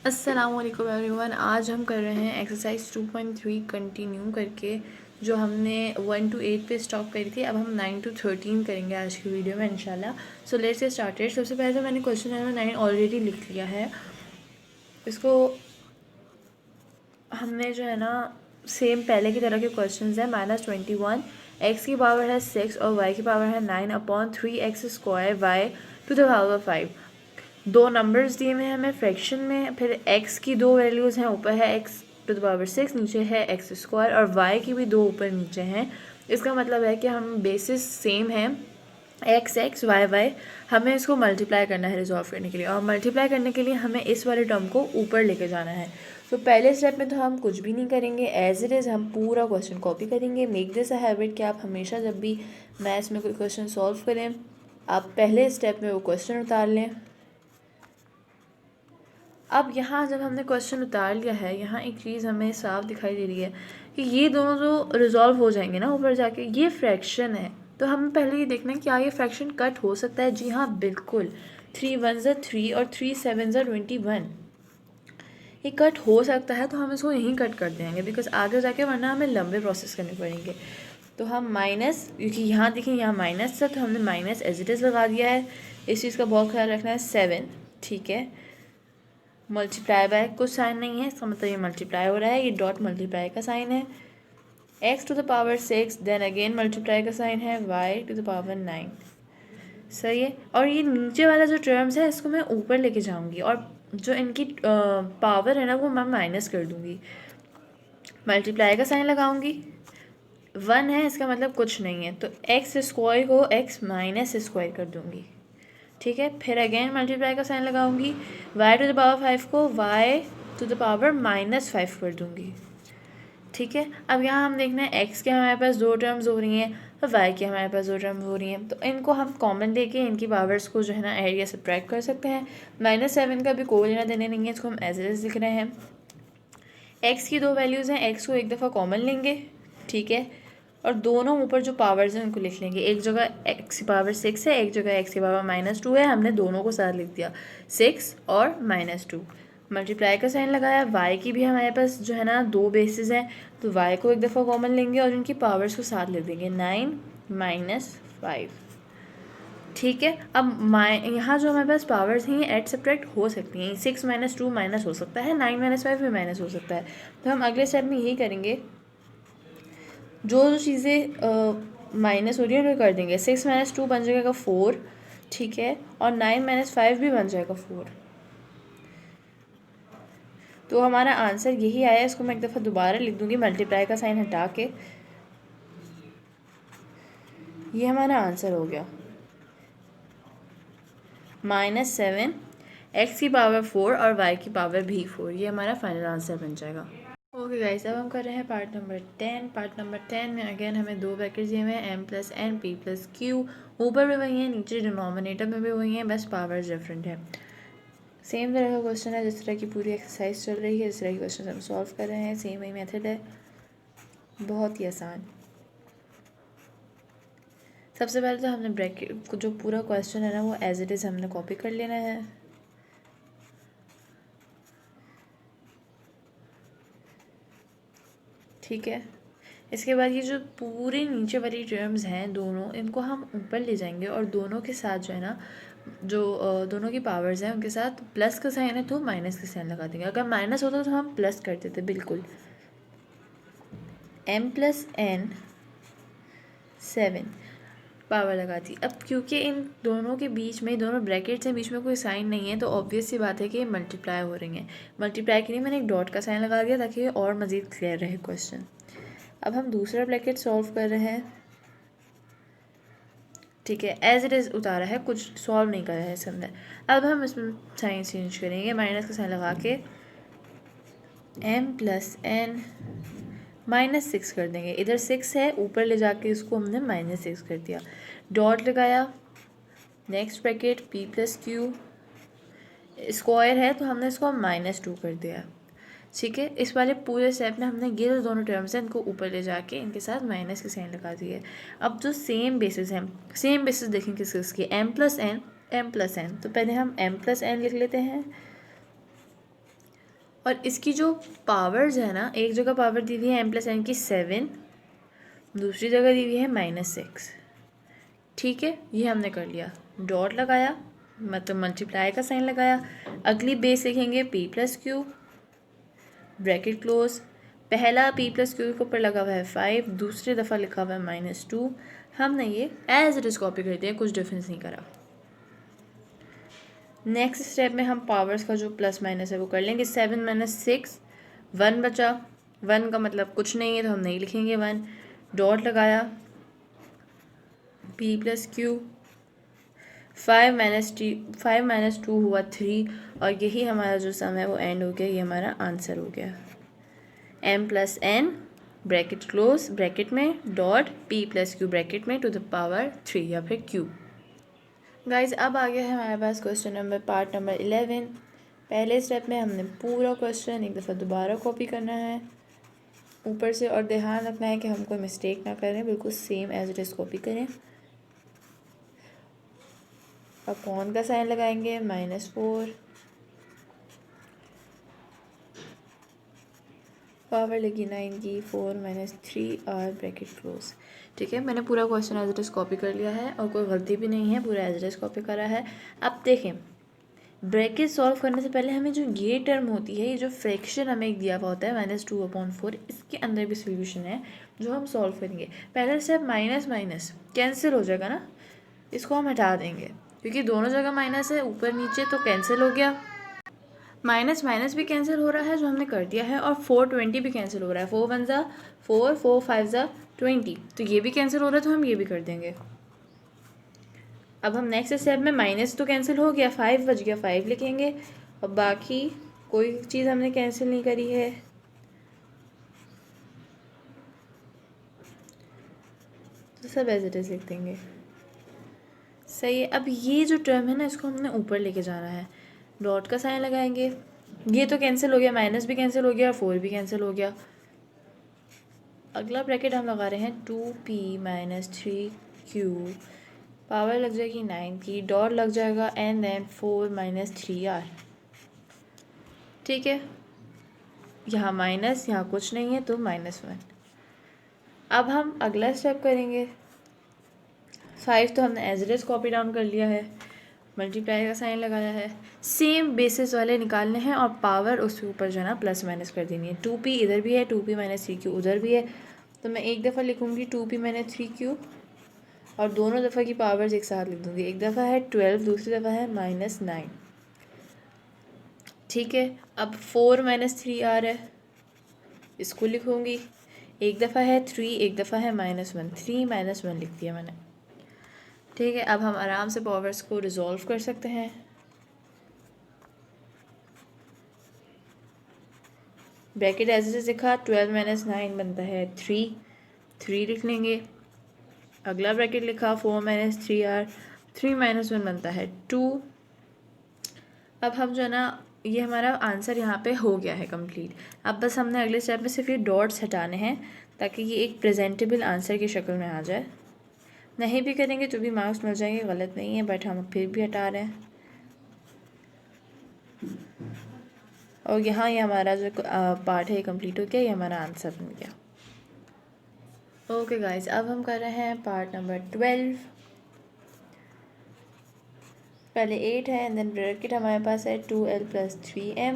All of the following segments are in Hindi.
अस्सलामुअलैकुम एवरीवन। आज हम कर रहे हैं एक्सरसाइज 2.3 कंटिन्यू करके, जो हमने 1 to 8 पे स्टॉप करी थी। अब हम 9 to 13 करेंगे आज की वीडियो में इंशाल्लाह। So let's get started. सबसे पहले तो मैंने क्वेश्चन नंबर 9 ऑलरेडी लिख लिया है। इसको हमने जो है ना सेम पहले की तरह के क्वेश्चन है। -21 एक्स की पावर है 6 और वाई की पावर है 9/3x² Y to the power 5। दो नंबर्स दिए हुए हैं हमें फ्रैक्शन में, फिर x की दो वैल्यूज़ हैं, ऊपर है x टू द पावर 6, नीचे है x² और y की भी दो ऊपर नीचे हैं। इसका मतलब है कि हम बेसिस सेम है x x y y। हमें इसको मल्टीप्लाई करना है रिजॉल्व करने के लिए, और मल्टीप्लाई करने के लिए हमें इस वाले टर्म को ऊपर लेके जाना है। तो पहले स्टेप में तो हम कुछ भी नहीं करेंगे, एज इट इज़ हम पूरा क्वेश्चन कॉपी करेंगे। मेक दिस अ हैबिट कि आप हमेशा जब भी मैथ्स में कोई क्वेश्चन सॉल्व करें, आप पहले स्टेप में वो क्वेश्चन उतार लें। अब यहाँ जब हमने क्वेश्चन उतार लिया है, यहाँ एक चीज़ हमें साफ दिखाई दे रही है कि ये दोनों जो रिजॉल्व हो जाएंगे ना ऊपर जाके, ये फ्रैक्शन है। तो हमें पहले ये देखना है क्या ये फ्रैक्शन कट हो सकता है। जी हाँ, बिल्कुल। 3 1 3 और 3 7 21, ये कट हो सकता है। तो हम इसको यहीं कट कर देंगे, बिकॉज आगे जाके वरना हमें लंबे प्रोसेस करने पड़ेंगे। तो हम माइनस, क्योंकि यहाँ देखिए यहाँ माइनस था तो हमने माइनस एज इट इज़ लगा दिया है। इस चीज़ का बहुत ख्याल रखना है। 7, ठीक है, मल्टीप्लाई बाय कुछ साइन नहीं है, इसका मतलब ये मल्टीप्लाई हो रहा है, ये डॉट मल्टीप्लाई का साइन है। x to the power 6, then again multiply का साइन है, y टू द पावर 9। सही है। और ये नीचे वाला जो टर्म्स है इसको मैं ऊपर लेके जाऊंगी, और जो इनकी पावर है ना वो मैं माइनस कर दूंगी। मल्टीप्लाई का साइन लगाऊंगी, 1 है इसका मतलब कुछ नहीं है, तो x² को x माइनस स्क्वायर कर दूंगी। ठीक है, फिर अगेन मल्टीप्लाई का साइन लगाऊंगी, y टू द पावर 5 को y टू द पावर -5 कर दूंगी। ठीक है, अब यहाँ हम देखना है x के हमारे पास दो टर्म्स हो रही हैं और y के हमारे पास दो टर्म्स हो रही हैं, तो इनको हम कॉमन लेके इनकी पावर्स को जो है ना ऐड या सब्ट्रैक्ट कर सकते हैं। -7 का भी कोई लेना देने नहीं है, इसको हम एज इट इज लिख रहे हैं। x की दो वैल्यूज़ हैं, x को एक दफ़ा कॉमन लेंगे, ठीक है, और दोनों ऊपर जो पावर्स हैं उनको लिख लेंगे। एक जगह x की पावर 6 है, एक जगह x की पावर -2 है, हमने दोनों को साथ लिख दिया, 6 और -2। मल्टीप्लाई का साइन लगाया। y की भी हमारे पास जो है ना दो बेसिस हैं, तो y को एक दफ़ा कॉमन लेंगे और उनकी पावर्स को साथ लिख देंगे, 9 - 5। ठीक है, अब यहाँ जो हमारे पास पावर्स हैं ये एड सब्ट्रैक्ट हो सकती हैं। 6 - 2 माइनस हो सकता है, 9 - 5 भी माइनस हो सकता है। तो हम अगले स्टेप में यही करेंगे, जो जो चीज़ें माइनस हो रही है उन्हें कर देंगे। 6 - 2 बन जाएगा 4, ठीक है, और 9 - 5 भी बन जाएगा 4। तो हमारा आंसर यही आया। इसको मैं एक दफ़ा दोबारा लिख दूंगी मल्टीप्लाई का साइन हटा के। ये हमारा आंसर हो गया, -7 x की पावर 4 और y की पावर भी 4। ये हमारा फाइनल आंसर बन जाएगा। ओके गाइस, अब हम कर रहे हैं पार्ट नंबर 10। पार्ट नंबर 10 में अगेन हमें दो ब्रैकेट्स दिए हुए हैं, m + n p + q। ऊपर भी वही है, नीचे डिनोमिनेटर में भी वही है, बस पावर्स डिफरेंट है। सेम तरह का क्वेश्चन है जिस तरह की पूरी एक्सरसाइज चल रही है, इस तरह की क्वेश्चन हम सॉल्व कर रहे हैं। सेम वही मेथड है, बहुत ही आसान। सबसे पहले तो हमने ब्रैकेट जो पूरा क्वेश्चन है ना वो एज इट इज़ हमने कॉपी कर लेना है। ठीक है, इसके बाद ये जो पूरे नीचे वाली टर्म्स हैं दोनों, इनको हम ऊपर ले जाएंगे और दोनों के साथ जो है ना, जो दोनों की पावर्स हैं उनके साथ प्लस का साइन है तो माइनस का साइन लगा देंगे। अगर माइनस होता तो हम प्लस कर देते, बिल्कुल। m + n 7 पावर लगा दी। अब क्योंकि इन दोनों के बीच में, दोनों ब्रैकेट्स हैं, बीच में कोई साइन नहीं है, तो ऑब्वियस सी बात है कि ये मल्टीप्लाई हो रही हैं। मल्टीप्लाई के लिए मैंने एक डॉट का साइन लगा दिया ताकि और मज़ीद क्लियर रहे क्वेश्चन। अब हम दूसरा ब्रैकेट सॉल्व कर रहे हैं। ठीक है, एज इट इज़ उतारा है, कुछ सॉल्व नहीं करा है इसके अंदर। अब हम इसमें साइन चेंज करेंगे, माइनस का साइन लगा के m + n -6 कर देंगे। इधर 6 है, ऊपर ले जाके इसको हमने -6 कर दिया, डॉट लगाया। Next bracket p + q, square है तो हमने इसको -2 कर दिया। ठीक है, इस वाले पूरे स्टेप में हमने ये जो दोनों टर्म्स हैं इनको ऊपर ले जाके इनके साथ माइनस के साइन लगा दिए। अब जो सेम बेसिस हैं, सेम बेसिस देखें किस किसकी, m + n, m + n। तो पहले हम m + n लिख लेते हैं, और इसकी जो पावर्स है ना, एक जगह पावर दी हुई है m+n की 7, दूसरी जगह दी हुई है -6। ठीक है, ये हमने कर लिया। डॉट लगाया, मतलब मल्टीप्लाई का साइन लगाया। अगली बेस लिखेंगे p+q, ब्रैकेट क्लोज। पहला p+q के ऊपर लगा हुआ है 5, दूसरी दफ़ा लिखा हुआ है -2। हमने ये एज इट इज़ कॉपी कर दिया, कुछ डिफरेंस नहीं करा। नेक्स्ट स्टेप में हम पावर्स का जो प्लस माइनस है वो कर लेंगे। 7 - 6, 1 बचा। 1 का मतलब कुछ नहीं है तो हम नहीं लिखेंगे 1। डॉट लगाया, p+q, 5 - 2 हुआ 3, और यही हमारा जो सम है वो एंड हो गया। ये हमारा आंसर हो गया। m+n ब्रैकेट क्लोज, ब्रैकेट में डॉट p+q ब्रैकेट में टू द पावर 3 या फिर q। गाइज अब आ गया है हमारे पास क्वेश्चन नंबर पार्ट नंबर 11। पहले स्टेप में हमने पूरा क्वेश्चन एक दफ़ा दोबारा कॉपी करना है ऊपर से, और ध्यान रखना है कि हम कोई मिस्टेक ना करें, बिल्कुल same as it is copy करें। अपॉन का साइन लगाएंगे, -4, पावर लगी 9 की, 4 - 3r ब्रैकेट क्लोज। ठीक है, मैंने पूरा question as it is copy कर लिया है और कोई गलती भी नहीं है, पूरा एज इट इज़ कॉपी करा है। अब देखें, ब्रैकेट सॉल्व करने से पहले हमें जो ये टर्म होती है, ये जो फ्रैक्शन हमें एक दिया हुआ होता है -2/4, इसके अंदर भी सोल्यूशन है जो हम सॉल्व करेंगे। पहला स्टेप माइनस माइनस कैंसिल हो जाएगा ना, इसको हम हटा देंगे क्योंकि दोनों जगह माइनस है, ऊपर नीचे, तो कैंसिल हो गया। माइनस माइनस भी कैंसिल हो रहा है जो हमने कर दिया है, और 420 भी कैंसिल हो रहा है। 4 1 ज़ा 4, 4 5 ज़ा 20, तो ये भी कैंसिल हो रहा है तो हम ये भी कर देंगे। अब हम नेक्स्ट स्टेप में, माइनस तो कैंसिल हो गया, 5 बच गया, 5 लिखेंगे, और बाकी कोई चीज़ हमने कैंसिल नहीं करी है, तो सब एज इट इज़ लिख देंगे। सही है। अब ये जो टर्म है ना, इसको हमने ऊपर लेके जाना है। डॉट का साइन लगाएंगे, ये तो कैंसिल हो गया, माइनस भी कैंसिल हो गया और 4 भी कैंसिल हो गया। अगला ब्रैकेट हम लगा रहे हैं 2p - 3q, पावर लग जाएगी 9 की, डॉट लग जाएगा एंड देन 4 - 3r। ठीक है, यहाँ माइनस, यहाँ कुछ नहीं है तो -1। अब हम अगला स्टेप करेंगे। 5 तो हमने as it is copy down कर लिया है, मल्टीप्लाई का साइन लगाया है। सेम बेसिस वाले निकालने हैं और पावर उसके ऊपर जो है ना प्लस माइनस कर देनी है। 2p इधर भी है, 2p - 3q उधर भी है, तो मैं एक दफ़ा लिखूँगी 2p - 3q, और दोनों दफ़ा की पावर्स एक साथ लिख दूँगी। एक दफ़ा है 12, दूसरी दफ़ा है -9। ठीक है, अब 4 - 3r है, इसको लिखूँगी। एक दफ़ा है 3, एक दफ़ा है -1, 3 - 1 लिख दिया मैंने। ठीक है, अब हम आराम से पावर्स को रिजॉल्व कर सकते हैं। ब्रैकेट एज इट इज़ लिखा, 12 - 9 बनता है 3 लिख लेंगे। अगला ब्रैकेट लिखा 4 - 3r, 3 - 1 बनता है 2। अब हम जो है ना, ये हमारा आंसर यहाँ पे हो गया है कंप्लीट। अब बस हमने अगले स्टेप में सिर्फ ये डॉट्स हटाने हैं ताकि ये एक प्रेजेंटेबल आंसर की शक्ल में आ जाए। नहीं भी करेंगे तो भी मार्क्स मिल जाएंगे, गलत नहीं है, बट हम फिर भी हटा रहे हैं। और यहाँ ये हमारा जो पार्ट है कंप्लीट हो गया, ये हमारा आंसर बन गया। ओके गाइस, अब हम कर रहे हैं पार्ट नंबर 12। पहले 8 है एंड देन ब्रैकेट हमारे पास है 2l + 3m,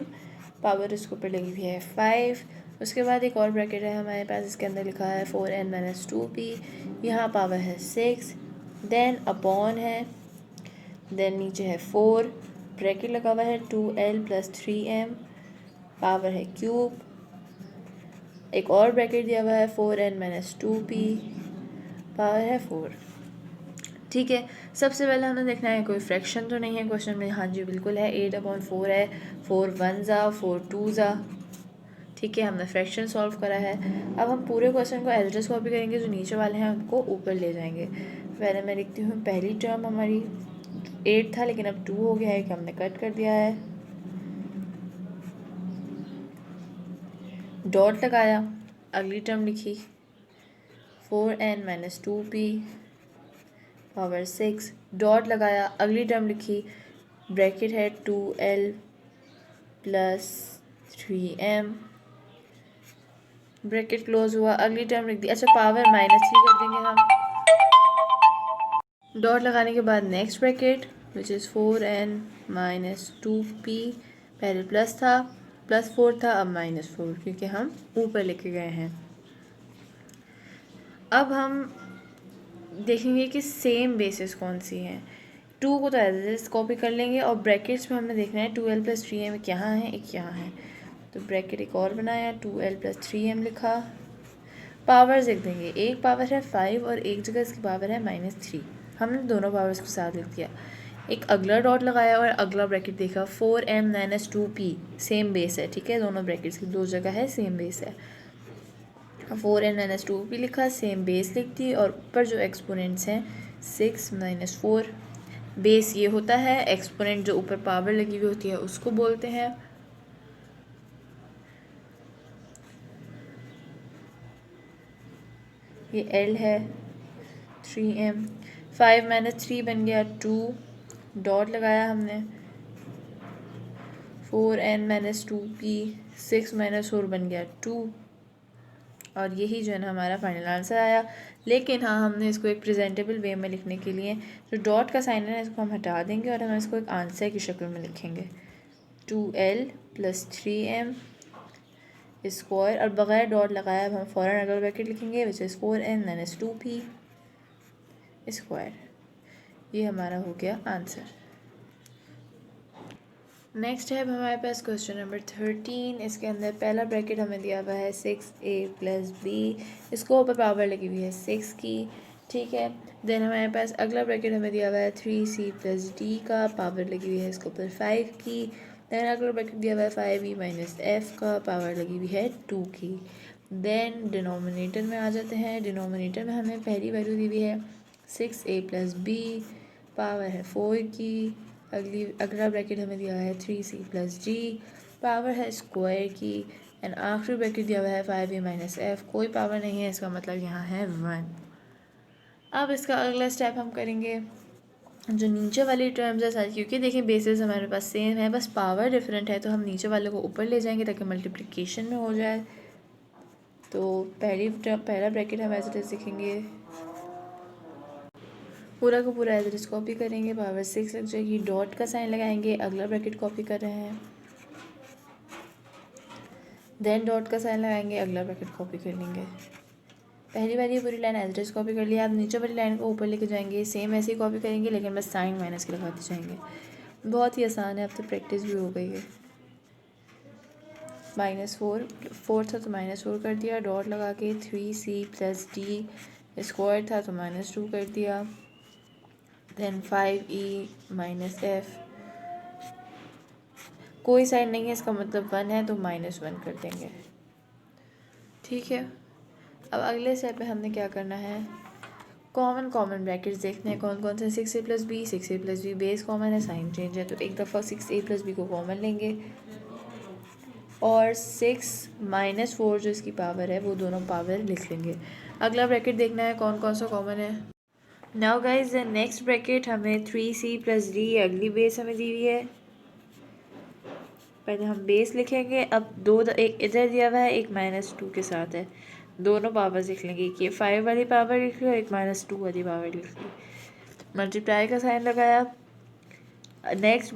पावर इसके ऊपर लगी हुई है 5। उसके बाद एक और ब्रैकेट है हमारे पास, इसके अंदर लिखा है 4n - 2p, यहाँ पावर है 6, देन अपॉन है, देन नीचे है 4, ब्रैकेट लगा हुआ है 2l + 3m, पावर है क्यूब, एक और ब्रैकेट दिया हुआ है 4n - 2p, पावर है 4। ठीक है, सबसे पहले हमें देखना है कोई फ्रैक्शन तो नहीं है क्वेश्चन में। हाँ जी बिल्कुल है, 8/4 है, 4 1 ज़ा 4 2 ज़ा। ठीक है, हमने फ्रैक्शन सॉल्व करा है। अब हम पूरे क्वेश्चन को एज इट इज़ कॉपी करेंगे, जो नीचे वाले हैं उनको ऊपर ले जाएंगे। पहले मैं लिखती हूँ, पहली टर्म हमारी 8 था लेकिन अब 2 हो गया है कि हमने कट कर दिया है। डॉट लगाया, अगली टर्म लिखी 4n - 2p, पावर 6, डॉट लगाया, अगली टर्म लिखी, ब्रैकेट है 2l + 3m, ब्रैकेट क्लोज हुआ, अगली टर्म लिख दी। अच्छा, पावर -3 कर देंगे हम, डॉट लगाने के बाद next bracket which is 4n - 2p, पहले प्लस था, +4 था, अब -4 क्योंकि हम ऊपर लेके गए हैं। अब हम देखेंगे कि सेम बेसिस कौन सी हैं। 2 को तो एज कॉपी कर लेंगे और ब्रैकेट्स में हमने देखना है 2l + 3m एक यहाँ है, एक यहाँ है, तो ब्रैकेट एक और बनाया, 2l + 3m लिखा। पावर्स लिख देंगे, एक पावर है 5 और एक जगह इसकी पावर है -3, हमने दोनों पावर्स को साथ लिख दिया। एक अगला डॉट लगाया और अगला ब्रैकेट देखा, 4m - 2p, सेम बेस है, ठीक है, दोनों ब्रैकेट्स की दो जगह है, सेम बेस है। 4n - 2p लिखा, सेम बेस लिख दी, और ऊपर जो एक्सपोनेंट्स हैं 6 - 4, बेस ये होता है, एक्सपोनेंट जो ऊपर पावर लगी हुई होती है उसको बोलते हैं। ये L है, 3m, 5 - 3 बन गया 2, डॉट लगाया हमने, 4n - 2p, 6 - 4 बन गया 2, और यही जो है ना हमारा फाइनल आंसर आया। लेकिन हाँ, हमने इसको एक प्रेजेंटेबल वे में लिखने के लिए जो डॉट का साइन है ना, इसको हम हटा देंगे और हम इसको एक आंसर की शक्ल में लिखेंगे, 2l + 3m स्क्वायर, और बगैर डॉट लगाया अब हम फ़ौरन अगला ब्रैकेट लिखेंगे which is 4n - 2p square. ये हमारा हो गया आंसर। नेक्स्ट है अब हमारे पास क्वेश्चन नंबर 13। इसके अंदर पहला ब्रैकेट हमें दिया हुआ है 6a + b, इसको ऊपर पावर लगी हुई है 6 की, ठीक है। देन हमारे पास अगला ब्रैकेट हमें दिया हुआ है 3c + d का, पावर लगी हुई है इसके ऊपर 5 की। देन अगला ब्रैकेट दिया हुआ है 5e - f का, पावर लगी हुई है 2 की। देन डिनोमिनेटर में आ जाते हैं, डिनोमिनेटर में हमें पहली वैल्यू दी हुई है 6a + b, पावर है 4 की। अगला ब्रैकेट हमें दिया है 3c + d, पावर है स्क्वायर की, एंड आखिरी ब्रैकेट दिया हुआ है 5e - f, कोई पावर नहीं है, इसका मतलब यहाँ है 1। अब इसका अगला स्टेप हम करेंगे, जो नीचे वाली टर्म्स है सारी, क्योंकि देखिए बेसिस हमारे पास सेम है, बस पावर डिफरेंट है, तो हम नीचे वाले को ऊपर ले जाएंगे ताकि मल्टीप्लिकेशन में हो जाए। तो पहला ब्रैकेट हम ऐसे लिखेंगे, पूरा का पूरा एज कॉपी करेंगे, पावर 6 लग जाएगी, डॉट का साइन लगाएंगे, अगला ब्रैकेट कॉपी कर रहे हैं, देन डॉट का साइन लगाएंगे, अगला ब्रैकेट कॉपी कर लेंगे। पहली बार ये पूरी लाइन एज कॉपी कर लिया, आप नीचे वाली लाइन को ऊपर लेके जाएंगे, सेम ऐसे ही कॉपी करेंगे, लेकिन बस साइन माइनस के लगाते जाएंगे। बहुत ही आसान है, अब तो प्रैक्टिस भी हो गई है। -4 था तो -4 कर दिया, डॉट लगा के 3c + d स्क्वायर था तो -2 कर दिया, देन 5e - f, कोई साइन नहीं है, इसका मतलब 1 है तो -1 कर देंगे, ठीक है। अब अगले स्टेप पे हमने क्या करना है, कॉमन ब्रैकेट्स देखते हैं कौन कौन से। 6a + b, 6a + b base common है, साइन चेंज है, तो एक दफ़ा 6a + b को कॉमन लेंगे, और 6 - 4 जो इसकी पावर है वो दोनों पावर लिख लेंगे। अगला ब्रैकेट देखना है कौन कौन सा कॉमन है। Now guys the next bracket हमें 3c + d, अगली बेस हमें दी हुई है, पहले हम बेस लिखेंगे। अब एक इधर दिया हुआ है, एक -2 के साथ है, दोनों पावर्स लिख लेंगे, एक ये 5 वाली पावर लिख ली और एक -2 वाली पावर लिख ली, मल्टीप्लाई का साइन लगाया। नेक्स्ट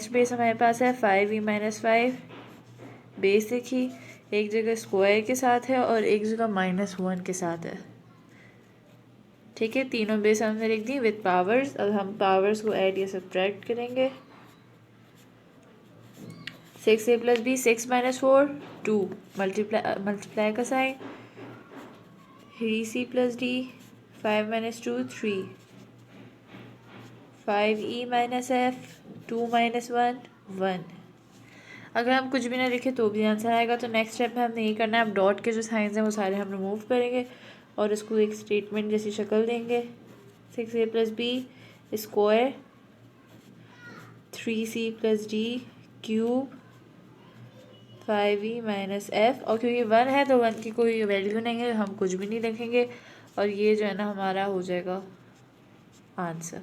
बेस हमारे पास है 5e - 5, बेस लिखी, एक जगह स्क्वायर के साथ है और एक जगह -1 के साथ है, ठीक है। तीनों बेस हमने लिख दी विद पावर्स। अब हम पावर्स को ऐड या सब्ट्रैक्ट करेंगे। 6a + b, 6 - 4 2, मल्टीप्लाई का sign, 3c + d, 5 - 2 3, 5e - f, 2 - 1 1। अगर हम कुछ भी ना लिखे तो भी आंसर आएगा। तो नेक्स्ट स्टेप में हमने ये करना है, अब डॉट के जो साइंस हैं वो सारे हम रिमूव करेंगे और इसको एक स्टेटमेंट जैसी शक्ल देंगे। 6a + b square, 3c + d cube, 5e - f, और क्योंकि 1 है तो 1 की कोई वैल्यू नहीं है, हम कुछ भी नहीं लिखेंगे, और ये जो है ना हमारा हो जाएगा आंसर।